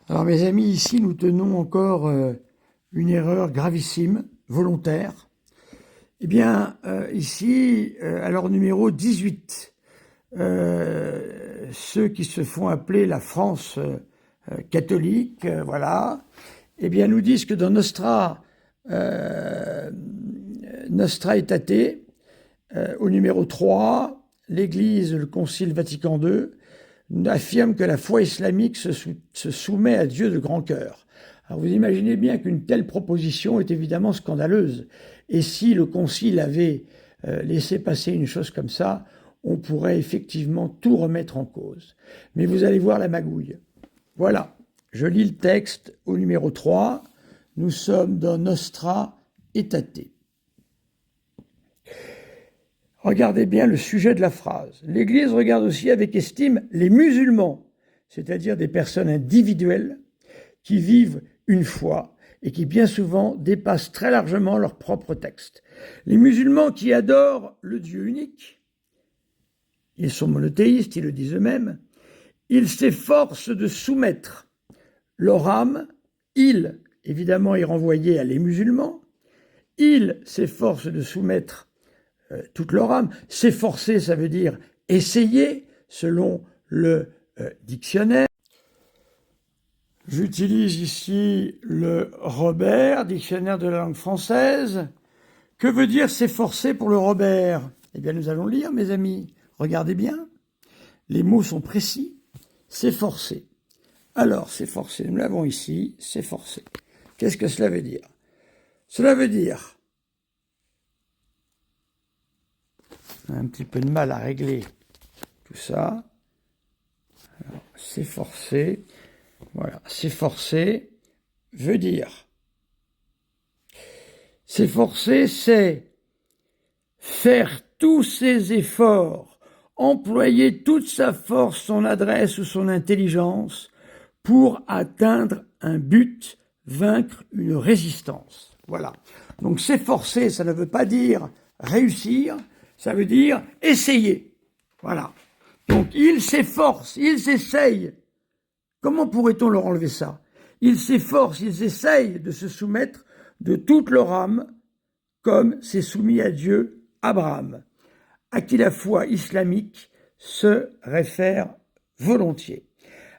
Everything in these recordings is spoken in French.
Alors mes amis, ici nous tenons encore une erreur gravissime, volontaire. Eh bien, ici, à leur numéro 18, ceux qui se font appeler la France catholique, voilà, eh bien nous disent que dans Nostra Aetate, au numéro 3, l'Église, le Concile Vatican II, affirme que la foi islamique se soumet à Dieu de grand cœur. Alors vous imaginez bien qu'une telle proposition est évidemment scandaleuse. Et si le Concile avait laissé passer une chose comme ça, on pourrait effectivement tout remettre en cause. Mais vous allez voir la magouille. Voilà, je lis le texte au numéro 3. Nous sommes dans Nostra Aetate. Regardez bien le sujet de la phrase. L'Église regarde aussi avec estime les musulmans, c'est-à-dire des personnes individuelles qui vivent une foi et qui bien souvent dépassent très largement leur propre texte. Les musulmans qui adorent le Dieu unique, ils sont monothéistes, ils le disent eux-mêmes, ils s'efforcent de soumettre leur âme, ils, évidemment, y renvoyaient à les musulmans, ils s'efforcent de soumettre toute leur âme. S'efforcer, ça veut dire essayer, selon le dictionnaire. J'utilise ici le Robert, dictionnaire de la langue française. Que veut dire s'efforcer pour le Robert? Eh bien, nous allons lire, mes amis. Regardez bien. Les mots sont précis. S'efforcer. Alors, s'efforcer, nous l'avons ici, s'efforcer. Qu'est-ce que cela veut dire? Cela veut dire... On a un petit peu de mal à régler tout ça. S'efforcer, voilà, s'efforcer veut dire, s'efforcer, c'est faire tous ses efforts, employer toute sa force, son adresse ou son intelligence pour atteindre un but, vaincre une résistance. Voilà. Donc s'efforcer, ça ne veut pas dire réussir, ça veut dire essayer. Voilà. Donc, ils s'efforcent, ils essayent. Comment pourrait-on leur enlever ça? Ils s'efforcent, ils essayent de se soumettre de toute leur âme, comme s'est soumis à Dieu Abraham, à qui la foi islamique se réfère volontiers.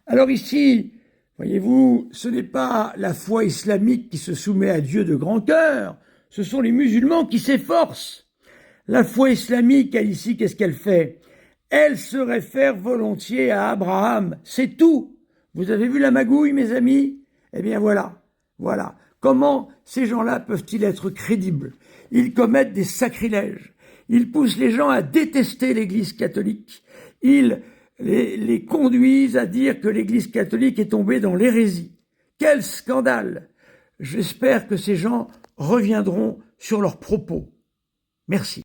Alors ici, voyez-vous, ce n'est pas la foi islamique qui se soumet à Dieu de grand cœur, ce sont les musulmans qui s'efforcent. La foi islamique, elle ici, qu'est-ce qu'elle fait? Elle se réfère volontiers à Abraham, c'est tout. Vous avez vu la magouille, mes amis? Eh bien voilà, voilà. Comment ces gens-là peuvent-ils être crédibles? Ils commettent des sacrilèges. Ils poussent les gens à détester l'Église catholique. Ils les conduisent à dire que l'Église catholique est tombée dans l'hérésie. Quel scandale! J'espère que ces gens reviendront sur leurs propos. Merci.